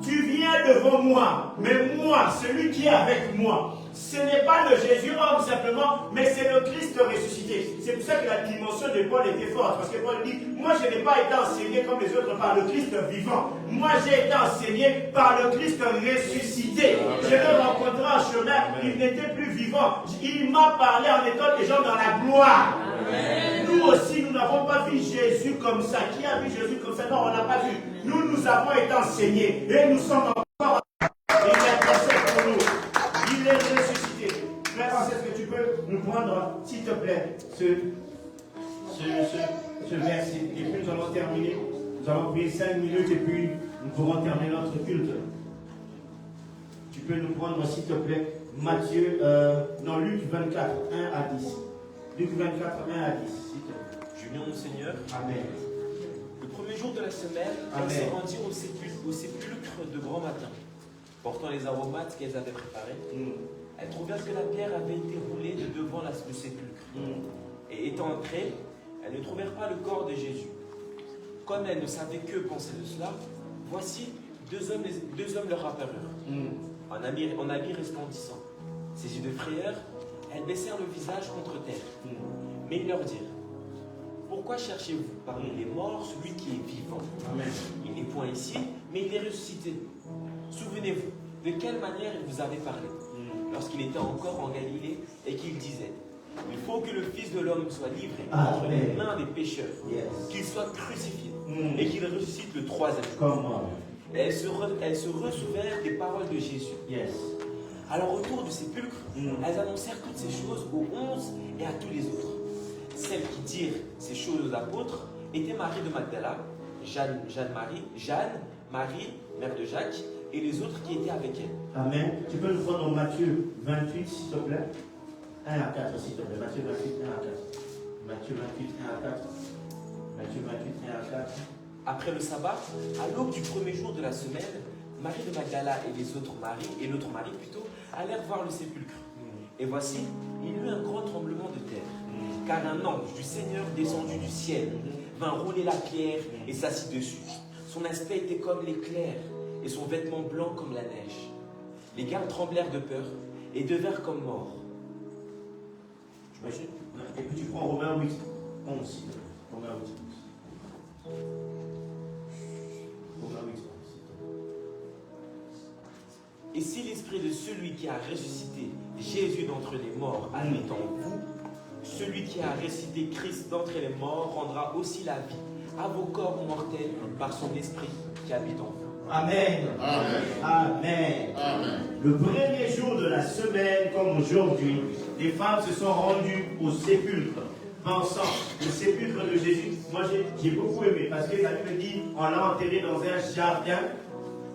tu viens devant moi, mais moi, celui qui est avec moi, ce n'est pas le Jésus homme simplement, mais c'est le Christ ressuscité. C'est pour ça que la dimension de Paul était forte, parce que Paul dit, moi je n'ai pas été enseigné comme les autres par le Christ vivant. Moi j'ai été enseigné par le Christ ressuscité. Je l'ai rencontré en chemin, il n'était plus vivant. Il m'a parlé en étant déjà dans la gloire. Amen. Nous aussi, nous n'avons pas vu Jésus comme ça. Qui a vu Jésus comme ça? Non, on n'a pas vu. Nous avons été enseignés et nous sommes encore. Il est passé pour nous. Il est ressuscité. Frère, est-ce que tu peux nous prendre, s'il te plaît, ce verset? Et puis nous allons terminer. Nous allons prier 5 minutes et puis nous pourrons terminer notre culte. Tu peux nous prendre, s'il te plaît, Luc 24, 1 à 10. Luc 24, 1 à 10, s'il te plaît. Julien, mon Seigneur. Amen. Le premier jour de la semaine, elles se rendirent au sépulcre de grand matin, portant les aromates qu'elles avaient préparés. Elles trouvèrent que la pierre avait été roulée de devant le sépulcre. Et étant entrées, elles ne trouvèrent pas le corps de Jésus. Comme elles ne savaient que penser de cela, voici deux hommes leur apparurent, en habits resplendissants. Saisies de frayeur, elles baissèrent le visage contre terre. Mais ils leur dirent, pourquoi cherchez-vous parmi les morts celui qui est vivant? Amen. Il n'est point ici, mais il est ressuscité. Souvenez-vous, de quelle manière il vous avait parlé lorsqu'il était encore en Galilée et qu'il disait, il faut que le Fils de l'homme soit livré entre les mains des pécheurs, qu'il soit crucifié et qu'il ressuscite le troisième jour. Et elles se ressouvinrent des paroles de Jésus. Alors autour du sépulcre, elles annoncèrent toutes ces choses aux 11 et à tous les autres. Celles qui dirent ces choses aux apôtres étaient Marie de Magdala, Jeanne, Marie, mère de Jacques, et les autres qui étaient avec elle. Amen. Tu peux nous prendre Matthieu 28, s'il te plaît. 1 à 4, s'il te plaît. Matthieu 28, 1 à 4. Matthieu 28, 1 à 4. Matthieu 28, 1 à 4. Après le sabbat, à l'aube du premier jour de la semaine, Marie de Magdala et l'autre Marie plutôt, allèrent voir le sépulcre. Et voici, il y eut un grand tremblement de terre, car un ange du Seigneur descendu du ciel vint rouler la pierre et s'assit dessus. Son aspect était comme l'éclair et son vêtement blanc comme la neige. Les gardes tremblèrent de peur et devinrent comme morts. Et puis tu prends Romains 8, 11, s'il te plaît. Romains 8, 11. Romains 8, 11. Et si l'esprit de celui qui a ressuscité Jésus d'entre les morts habite en vous, celui qui a ressuscité Christ d'entre les morts rendra aussi la vie à vos corps mortels par son esprit qui habite en vous. Amen. Amen. Amen. Amen. Le premier jour de la semaine, comme aujourd'hui, les femmes se sont rendues au sépulcre, pensant le sépulcre de Jésus. Moi, j'ai beaucoup aimé parce que la Bible dit on l'a enterré dans un jardin,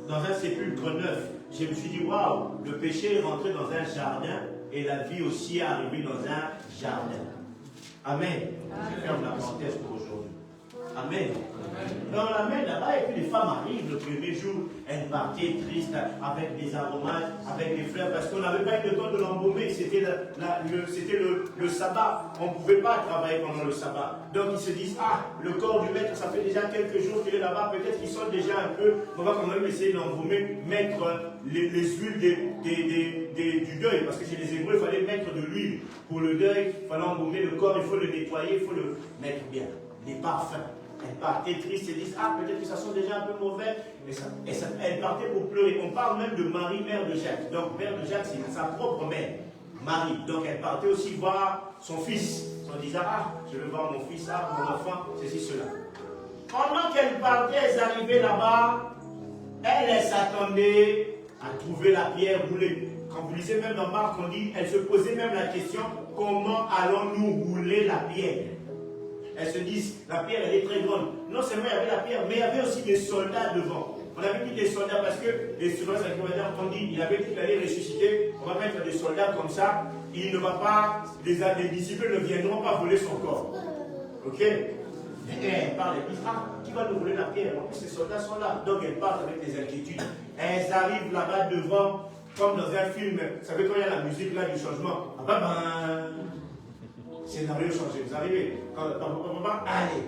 dans un sépulcre neuf. Je me suis dit, waouh, le péché est rentré dans un jardin et la vie aussi est arrivée dans un jardin. Amen. Je ferme la parenthèse pour aujourd'hui. Amen. Dans la main là-bas, et puis les femmes arrivent le premier jour, elles partaient tristes avec des aromates, avec des fleurs, parce qu'on n'avait pas eu le temps de l'embaumer, c'était le sabbat, on ne pouvait pas travailler pendant le sabbat. Donc ils se disent, ah, le corps du maître, ça fait déjà quelques jours qu'il est là-bas, peut-être qu'ils sont déjà un peu, on va quand même essayer d'embaumer, mettre les huiles du deuil, parce que chez les Hébreux, il fallait mettre de l'huile pour le deuil, il fallait embaumer le corps, il faut le nettoyer, il faut le mettre bien, les parfums. Elles partaient tristes et disent, ah, peut-être que ça sent déjà un peu mauvais. Elles partaient pour pleurer. On parle même de Marie, mère de Jacques. Donc, mère de Jacques, c'est sa propre mère, Marie. Donc, elle partait aussi voir son fils. En disant, ah, je veux voir mon fils, ah, mon enfant, ceci, cela. Pendant qu'elles partaient, elles arrivaient là-bas, elles s'attendaient à trouver la pierre roulée. Quand vous lisez même dans Marc, on dit, elles se posaient même la question, comment allons-nous rouler la pierre? Elles se disent, la pierre elle est très grande. Non seulement il y avait la pierre, mais il y avait aussi des soldats devant. On avait dit des soldats parce que les soldats, on dit, il avait dit qu'il allait ressusciter. On va mettre des soldats comme ça. il ne va pas, les disciples ne viendront pas voler son corps. Ok? Elle parle, elle dit, ah, qui va nous voler la pierre? En plus, ces soldats sont là. Donc, elle part avec des inquiétudes. Elles arrivent là-bas devant, comme dans un film. Vous savez, quand il y a la musique là du changement. Ah, scénario changé. Vous arrivez. Allez.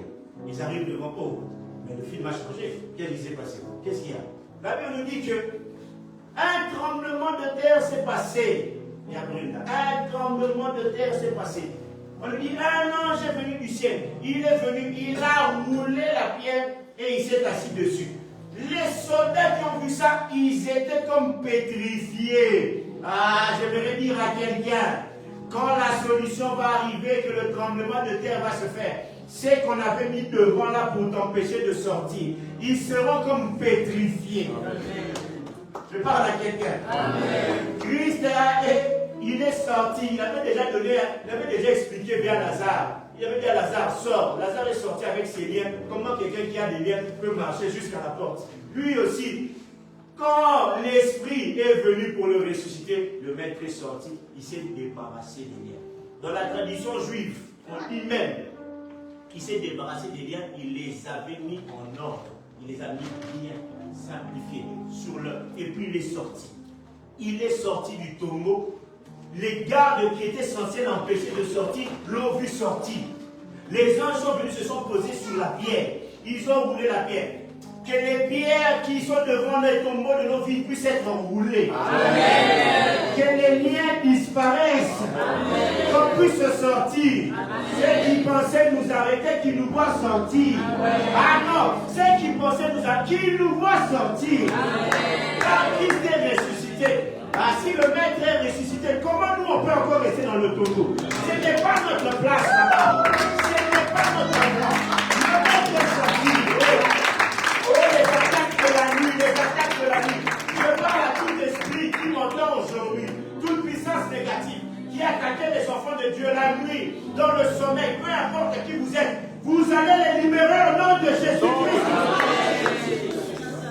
Ils arrivent devant. Oh, mais le film a changé. Qu'est-ce qui s'est passé? Qu'est-ce qu'il y a? La Bible nous dit que un tremblement de terre s'est passé. Il y a un tremblement de terre s'est passé. On nous dit, un ange est venu du ciel. Il est venu, il a roulé la pierre et il s'est assis dessus. Les soldats qui ont vu ça, ils étaient comme pétrifiés. Ah, j'aimerais dire à quelqu'un, quand la solution va arriver, que le tremblement de terre va se faire, c'est qu'on avait mis devant là pour t'empêcher de sortir. Ils seront comme pétrifiés. Je parle à quelqu'un. Christ il est sorti, il avait déjà expliqué bien Lazare. Il avait dit à Lazare, sors. Lazare est sorti avec ses liens. Comment quelqu'un qui a des liens peut marcher jusqu'à la porte? Lui aussi, quand l'esprit est venu pour le ressusciter, le maître est sorti, il s'est débarrassé des liens. Dans la tradition juive, on dit même qu'il s'est débarrassé des liens, il les avait mis en ordre. Il les a mis bien simplifiés sur le. Et puis il est sorti. Il est sorti du tombeau. Les gardes qui étaient censés l'empêcher de sortir l'ont vu sortir. Les anges sont venus, se sont posés sur la pierre. Ils ont roulé la pierre. Que les pierres qui sont devant les tombeaux de nos vies puissent être enroulées. Amen. Que les liens disparaissent. Qu'on puisse sortir. Ceux qui pensaient nous arrêter, qui nous voient sortir. Ah non, ceux qui pensaient nous arrêter, qui nous voient sortir. Car Christ est ressuscité. Ah, si le maître est ressuscité, comment nous on peut encore rester dans le tombeau? Ce n'est pas notre place là-bas. Ce n'est pas notre place. Le maître est sorti. Oh, les attaques de la nuit, les attaques de la nuit. Je parle à tout esprit qui m'entend aujourd'hui, toute puissance négative qui attaquait les enfants de Dieu la nuit, dans le sommeil, peu importe qui vous êtes, vous allez les libérer au nom de Jésus-Christ.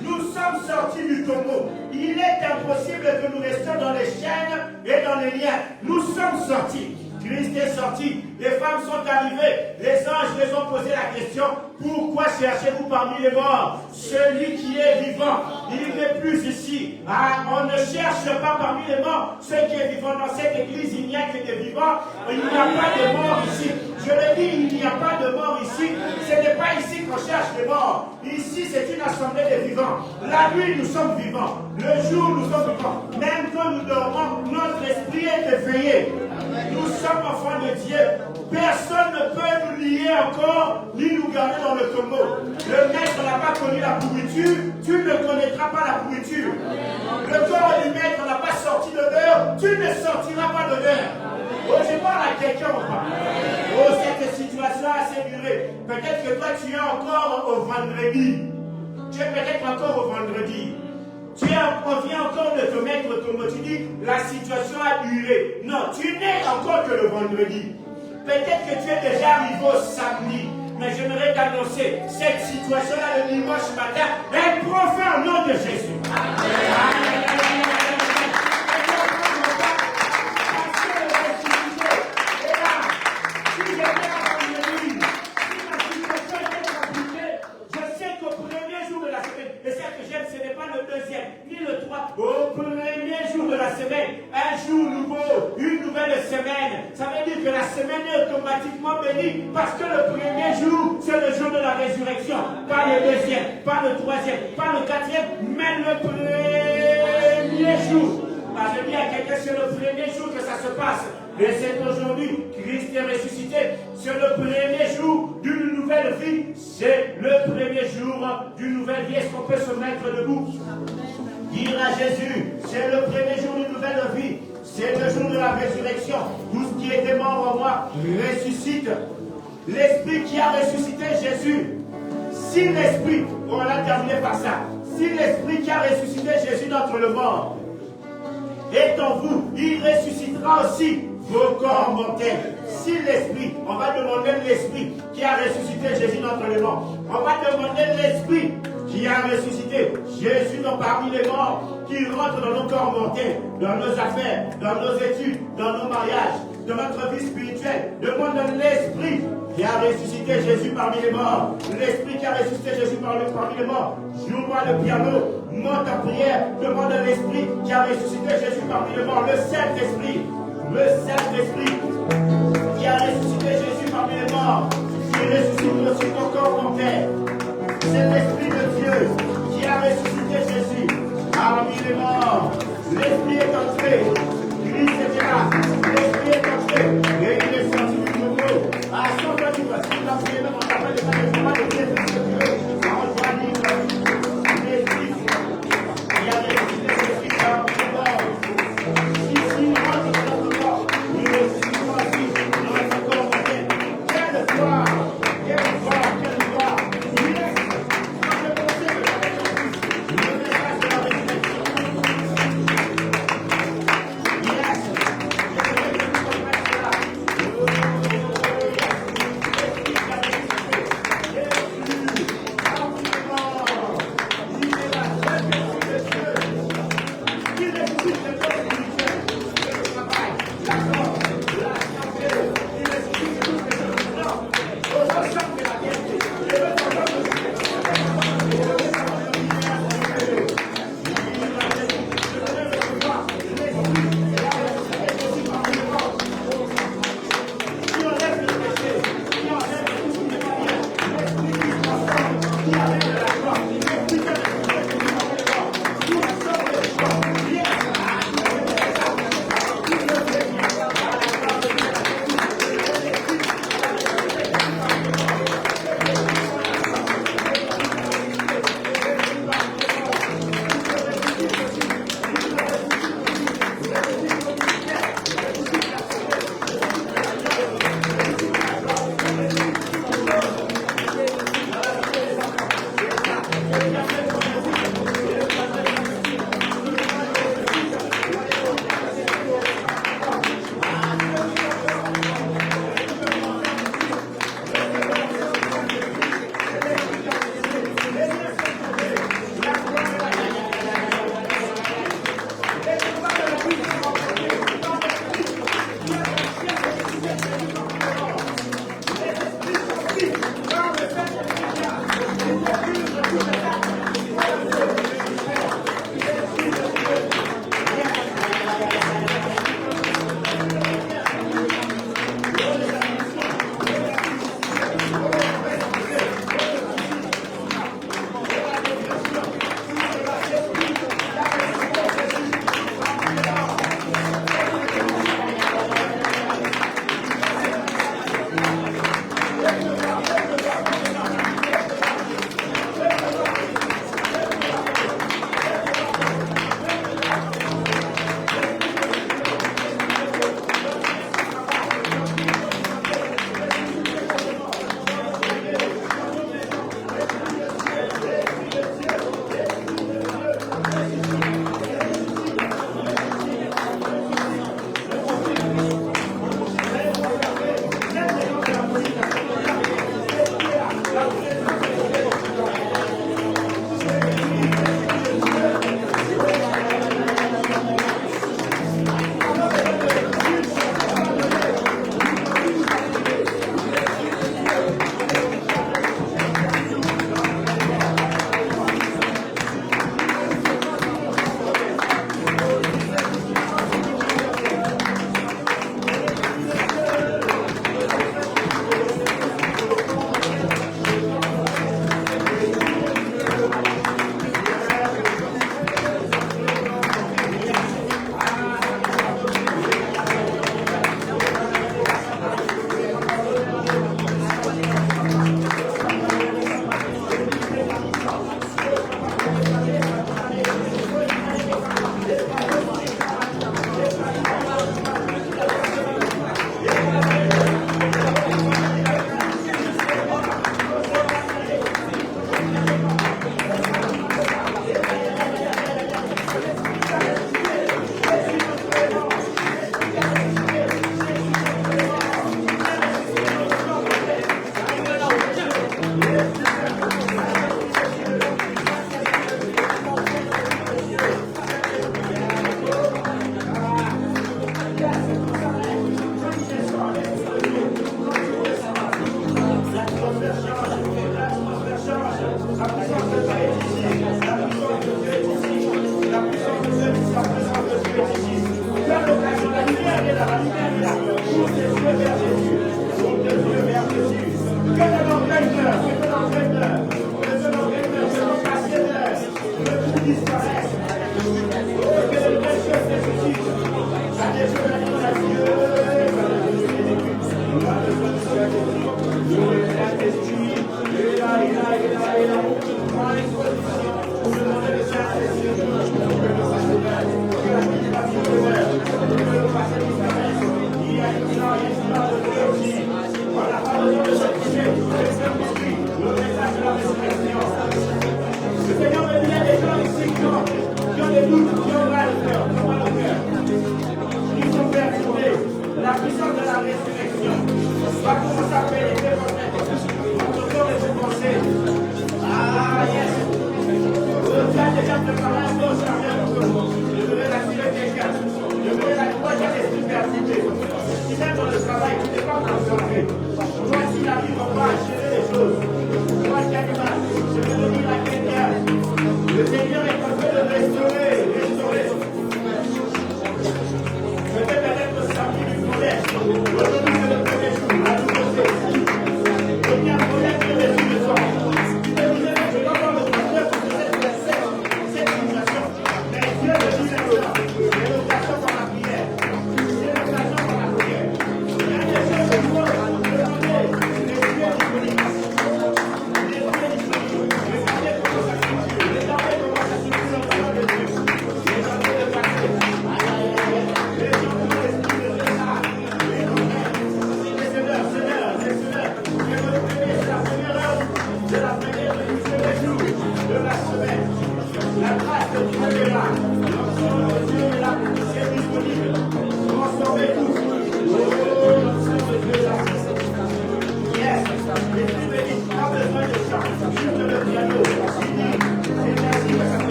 Nous sommes sortis du tombeau. Il est impossible que nous restions dans les chaînes et dans les liens. Nous sommes sortis. Christ est sorti. Les femmes sont arrivées. Les anges les ont posé la question. Pourquoi cherchez-vous parmi les morts celui qui est vivant? Il n'est plus ici. Ah, on ne cherche pas parmi les morts ce qui est vivant. Dans cette église, il n'y a que des vivants. Il n'y a pas de morts ici. Je le dis, il n'y a pas de morts ici. Ce n'est pas ici qu'on cherche les morts. Ici, c'est une assemblée de vivants. La nuit, nous sommes vivants. Le jour, nous sommes vivants. Même quand nous dormons, notre esprit est éveillé. Nous sommes enfants de Dieu. Personne ne peut nous lier encore, ni nous garder dans le tombeau. Le maître n'a pas connu la pourriture, tu ne connaîtras pas la pourriture. Le corps du maître n'a pas sorti d'odeur, tu ne sortiras pas d'odeur. Oh, je parle à quelqu'un ou pas? Oh, cette situation a assez duré. Peut-être que toi, tu es encore au vendredi. Tu es peut-être encore au vendredi. On vient encore de te mettre au tombeau. Tu dis, la situation a duré. Non, tu n'es encore que le vendredi. Peut-être que tu es déjà arrivé au samedi. Mais j'aimerais t'annoncer, cette situation-là le dimanche matin, elle prend fin au nom de Jésus. Amen. Au premier jour de la semaine, un jour nouveau, une nouvelle semaine. Ça veut dire que la semaine est automatiquement bénie parce que le premier jour, c'est le jour de la résurrection. Pas le deuxième, pas le troisième, pas le quatrième, mais le premier jour. Ah, je dis à quelqu'un, c'est le premier jour que ça se passe. Et c'est aujourd'hui, Christ est ressuscité. C'est le premier jour d'une nouvelle vie. C'est le premier jour d'une nouvelle vie. Est-ce qu'on peut se mettre debout? Dire à Jésus, c'est le premier jour d'une nouvelle vie. C'est le jour de la résurrection. Tout ce qui était mort en moi ressuscite. L'Esprit qui a ressuscité Jésus. Si l'Esprit, on a terminé par ça. Si l'Esprit qui a ressuscité Jésus d'entre le mort est en vous, il ressuscitera aussi vos corps mortels. Si l'Esprit, on va demander l'Esprit qui a ressuscité Jésus d'entre les morts. On va demander l'Esprit qui a ressuscité Jésus parmi les morts, qui rentre dans nos corps mortels, dans nos affaires, dans nos études, dans nos mariages, dans notre vie spirituelle. Demande à l'Esprit qui a ressuscité Jésus parmi les morts. L'Esprit qui a ressuscité Jésus parmi les morts. Joue-moi le piano, monte en prière. Demande à l'Esprit qui a ressuscité Jésus parmi les morts. Le Saint-Esprit qui a ressuscité Jésus parmi les morts, qui ressuscite aussi ton corps, mon Père. C'est l'Esprit de Dieu qui a ressuscité Jésus parmi les morts. L'Esprit est entré. Christ était là. L'Esprit est entré. Et il est sorti du nouveau. À son temps du voici, il a prié même en tapant les mains de Dieu, de Dieu. En joie libre. L'Esprit qui a ressuscité Jésus parmi les morts. Ici, il rentre dans notre corps. Nous ressuscitons aussi dans notre corps mortel. Quelle gloire! Quelle gloire! Quelle gloire! Yes! Quand je pensais que j'avais compris le message de la résurrection, Louez le Saint-Esprit. Il est là, il est là, il est là, il est là. On demande le Saint-Esprit.